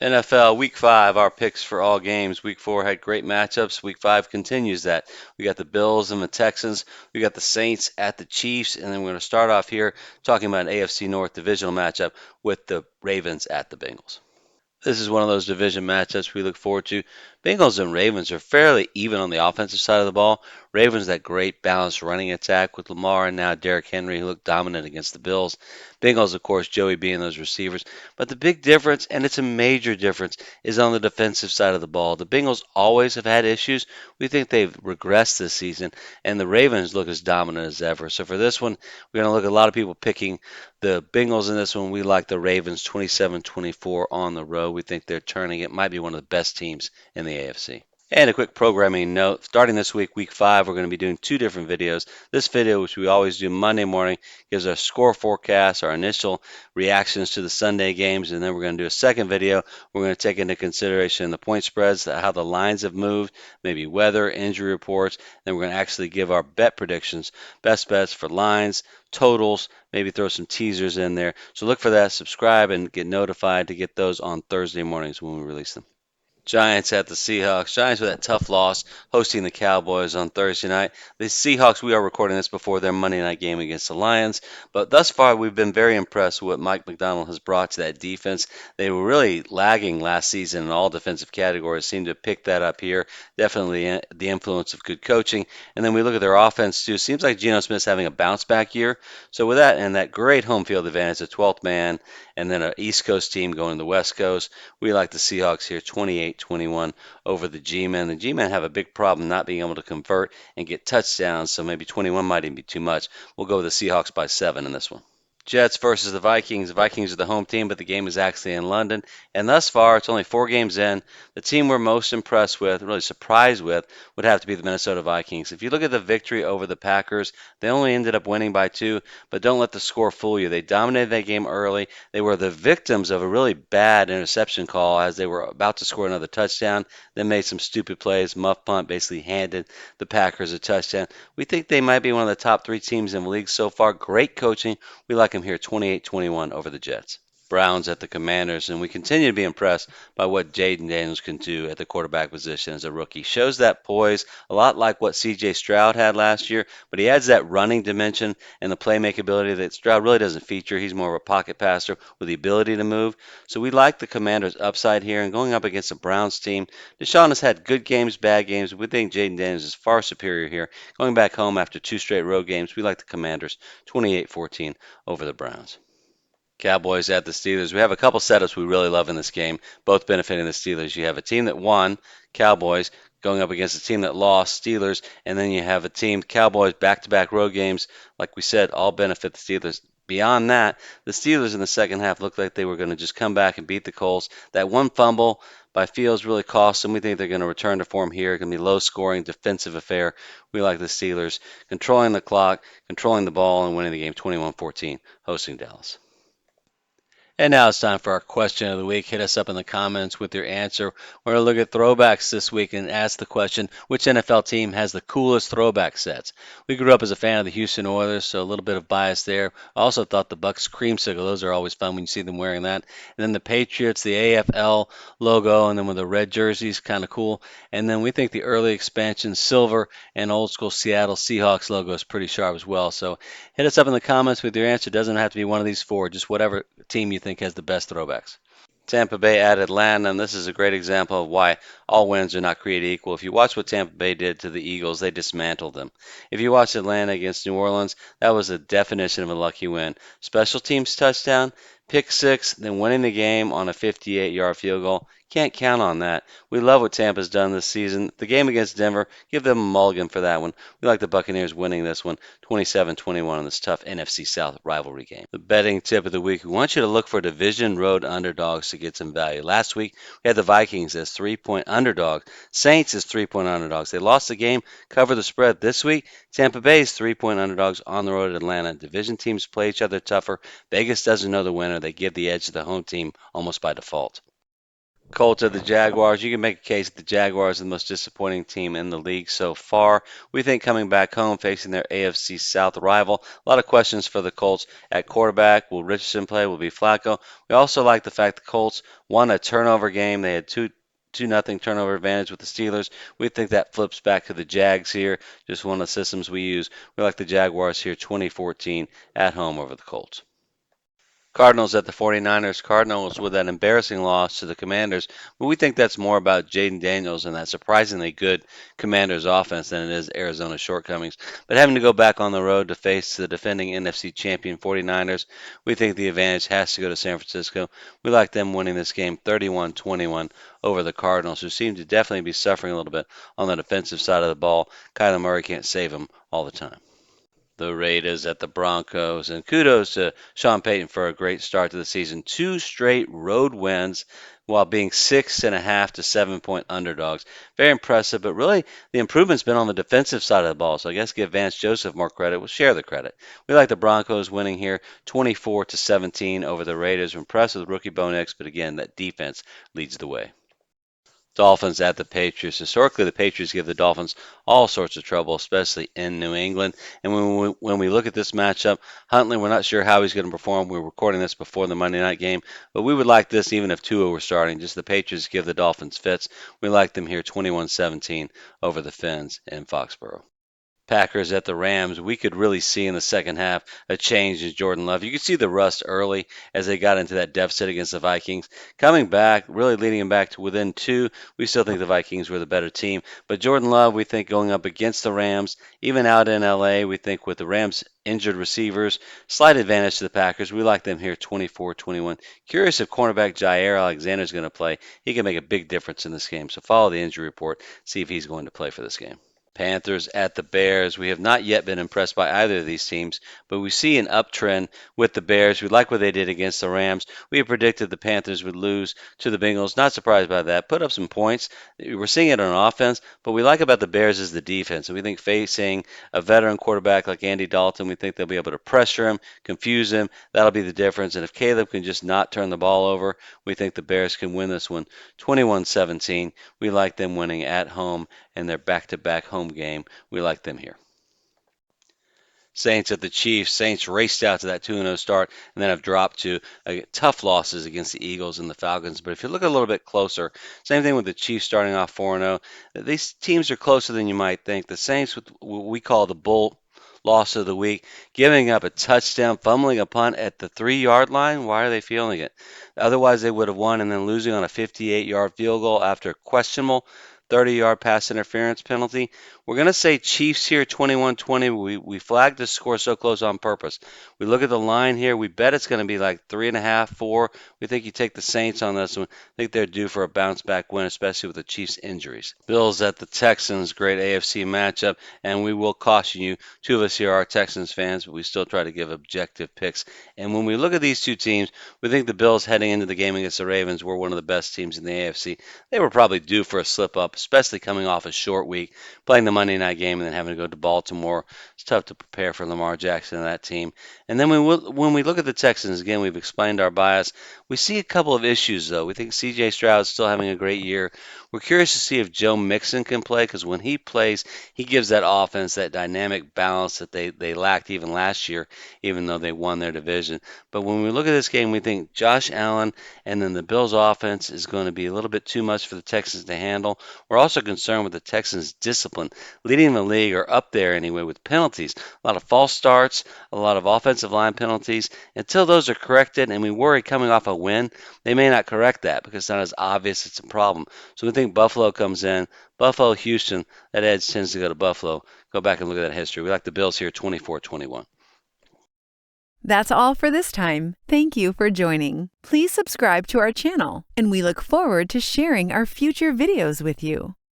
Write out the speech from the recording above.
NFL Week 5, our picks for all games. Week 4 had great matchups. Week 5 continues that. We got the Bills and the Texans. We got the Saints at the Chiefs. And then we're going to start off here talking about an AFC North divisional matchup with the Ravens at the Bengals. This is one of those division matchups we look forward to. Bengals and Ravens are fairly even on the offensive side of the ball. Ravens that great balanced running attack with Lamar and now Derrick Henry who looked dominant against the Bills. Bengals, of course, Joey being those receivers. But the big difference, and it's a major difference, is on the defensive side of the ball. The Bengals always have had issues. We think they've regressed this season, and the Ravens look as dominant as ever. So for this one, we're going to look at a lot of people picking the Bengals in this one. We like the Ravens 27-24 on the road. We think they're turning. It might be one of the best teams in the AFC. And a quick programming note, starting this week, week 5, we're going to be doing 2 different videos. This video, which we always do Monday morning, gives our score forecast, our initial reactions to the Sunday games, and then we're going to do a second video. We're going to take into consideration the point spreads, how the lines have moved, maybe weather, injury reports, then we're going to actually give our bet predictions, best bets for lines, totals, maybe throw some teasers in there. So look for that, subscribe, and get notified to get those on Thursday mornings when we release them. Giants at the Seahawks. Giants with that tough loss, hosting the Cowboys on Thursday night. The Seahawks, we are recording this before their Monday night game against the Lions, but thus far we've been very impressed with what Mike McDonald has brought to that defense. They were really lagging last season in all defensive categories, seem to pick that up here. Definitely the influence of good coaching. And then we look at their offense too. Seems like Geno Smith's having a bounce back year. So with that and that great home field advantage, the 12th man, and then an East Coast team going to the West Coast, we like the Seahawks here 28-21 over the G-Men. The G-Men have a big problem not being able to convert and get touchdowns, so maybe 21 might even be too much. We'll go with the Seahawks by 7 in this one. Jets versus the Vikings. The Vikings are the home team, but the game is actually in London. And thus far, it's only 4 games in. The team we're most impressed with, really surprised with, would have to be the Minnesota Vikings. If you look at the victory over the Packers, they only ended up winning by 2, but don't let the score fool you. They dominated that game early. They were the victims of a really bad interception call as they were about to score another touchdown, then made some stupid plays. Muff punt basically handed the Packers a touchdown. We think they might be one of the top 3 teams in the league so far. Great coaching. We like them here 28-21 over the Jets. Browns at the Commanders, and we continue to be impressed by what Jaden Daniels can do at the quarterback position as a rookie. Shows that poise, a lot like what C.J. Stroud had last year, but he adds that running dimension and the playmaking ability that Stroud really doesn't feature. He's more of a pocket passer with the ability to move. So we like the Commanders' upside here, and going up against the Browns team, Deshaun has had good games, bad games. We think Jaden Daniels is far superior here. Going back home after 2 straight road games, we like the Commanders 28-14 over the Browns. Cowboys at the Steelers. We have a couple setups we really love in this game, both benefiting the Steelers. You have a team that won, Cowboys, going up against a team that lost, Steelers, and then you have a team, Cowboys, back-to-back road games. Like we said, all benefit the Steelers. Beyond that, the Steelers in the second half looked like they were going to just come back and beat the Colts. That one fumble by Fields really cost them. We think they're going to return to form here. It's going to be low-scoring, defensive affair. We like the Steelers controlling the clock, controlling the ball, and winning the game 21-14, hosting Dallas. And now it's time for our question of the week. Hit us up in the comments with your answer. We're going to look at throwbacks this week and ask the question, which NFL team has the coolest throwback sets? We grew up as a fan of the Houston Oilers, so a little bit of bias there. I also thought the Bucs creamsicle, those are always fun when you see them wearing that. And then the Patriots, the AFL logo, and then with the red jerseys, kind of cool. And then we think the early expansion silver and old school Seattle Seahawks logo is pretty sharp as well. So hit us up in the comments with your answer. It doesn't have to be one of these 4, just whatever team you think has the best throwbacks. Tampa Bay at Atlanta, and this is a great example of why all wins are not created equal. If you watch what Tampa Bay did to the Eagles, they dismantled them. If you watch Atlanta against New Orleans, that was the definition of a lucky win. Special teams touchdown, pick 6, then winning the game on a 58-yard field goal. Can't count on that. We love what Tampa's done this season. The game against Denver, give them a mulligan for that one. We like the Buccaneers winning this one 27-21 in this tough NFC South rivalry game. The betting tip of the week, we want you to look for division road underdogs to get some value. Last week, we had the Vikings as 3-point underdogs. Saints as 3-point underdogs. They lost the game, cover the spread. This week, Tampa Bay is 3-point underdogs on the road at Atlanta. Division teams play each other tougher. Vegas doesn't know the winner. They give the edge to the home team almost by default. Colts are the Jaguars. You can make a case that the Jaguars are the most disappointing team in the league so far. We think coming back home facing their AFC South rival. A lot of questions for the Colts at quarterback. Will Richardson play? Will it be Flacco? We also like the fact the Colts won a turnover game. They had two nothing turnover advantage with the Steelers. We think that flips back to the Jags here. Just one of the systems we use. We like the Jaguars here 2014 at home over the Colts. Cardinals at the 49ers. Cardinals with that embarrassing loss to the Commanders. But we think that's more about Jaden Daniels and that surprisingly good Commanders offense than it is Arizona's shortcomings. But having to go back on the road to face the defending NFC champion 49ers, we think the advantage has to go to San Francisco. We like them winning this game 31-21 over the Cardinals, who seem to definitely be suffering a little bit on the defensive side of the ball. Kyler Murray can't save them all the time. The Raiders at the Broncos. And kudos to Sean Payton for a great start to the season. Two straight road wins while being 6.5 to 7 point underdogs. Very impressive, but really the improvement's been on the defensive side of the ball. So I guess give Vance Joseph more credit. We'll share the credit. We like the Broncos winning here 24 to 17 over the Raiders. We're impressed with rookie Bo Nix, but again, that defense leads the way. Dolphins at the Patriots. Historically, the Patriots give the Dolphins all sorts of trouble, especially in New England. And when we look at this matchup, Huntley, we're not sure how he's going to perform. We're recording this before the Monday night game, but we would like this even if Tua were starting. Just the Patriots give the Dolphins fits. We like them here 21-17 over the Fins in Foxborough. Packers at the Rams, we could really see in the second half a change in Jordan Love. You could see the rust early as they got into that deficit against the Vikings. Coming back, really leading them back to within two. We still think the Vikings were the better team. But Jordan Love, we think going up against the Rams, even out in LA, we think with the Rams injured receivers, slight advantage to the Packers. We like them here 24-21. Curious if cornerback Jair Alexander is going to play. He can make a big difference in this game. So follow the injury report, see if he's going to play for this game. Panthers at the Bears. We have not yet been impressed by either of these teams, but we see an uptrend with the Bears. We like what they did against the Rams. We had predicted the Panthers would lose to the Bengals. Not surprised by that. Put up some points. We're seeing it on offense, but we like about the Bears is the defense. And we think facing a veteran quarterback like Andy Dalton, we think they'll be able to pressure him, confuse him. That'll be the difference. And if Caleb can just not turn the ball over, we think the Bears can win this one 21-17. We like them winning at home and their back-to-back home game. We like them here. Saints at the Chiefs. Saints raced out to that 2-0 start and then have dropped to tough losses against the Eagles and the Falcons. But if you look a little bit closer, same thing with the Chiefs starting off 4-0. These teams are closer than you might think. The Saints, with what we call the bull loss of the week, giving up a touchdown, fumbling a punt at the 3-yard line. Why are they feeling it? Otherwise, they would have won and then losing on a 58-yard field goal after a questionable 30-yard pass interference penalty. We're going to say Chiefs here 21-20. We flagged the score so close on purpose. We look at the line here. We bet it's going to be like 3.5, 4. We think you take the Saints on this one. I think they're due for a bounce back win, especially with the Chiefs' injuries. Bills at the Texans, great AFC matchup, and we will caution you. Two of us here are Texans fans, but we still try to give objective picks. And when we look at these two teams, we think the Bills heading into the game against the Ravens were one of the best teams in the AFC. They were probably due for a slip up, especially coming off a short week, playing the Monday night game and then having to go to Baltimore. It's tough to prepare for Lamar Jackson and that team. And then when we look at the Texans, again, we've explained our bias. We see a couple of issues, though. We think C.J. Stroud's still having a great year. We're curious to see if Joe Mixon can play because when he plays, he gives that offense that dynamic balance that they lacked even last year, even though they won their division. But when we look at this game, we think Josh Allen and then the Bills' offense is going to be a little bit too much for the Texans to handle. We're also concerned with the Texans' discipline, leading the league or up there anyway with penalties. A lot of false starts, a lot of offensive line penalties. Until those are corrected, and we worry coming off a win, they may not correct that because it's not as obvious it's a problem. So we think Buffalo comes in. Buffalo, Houston, that edge tends to go to Buffalo. Go back and look at that history. We like the Bills here 24-21. That's all for this time. Thank you for joining. Please subscribe to our channel, and we look forward to sharing our future videos with you.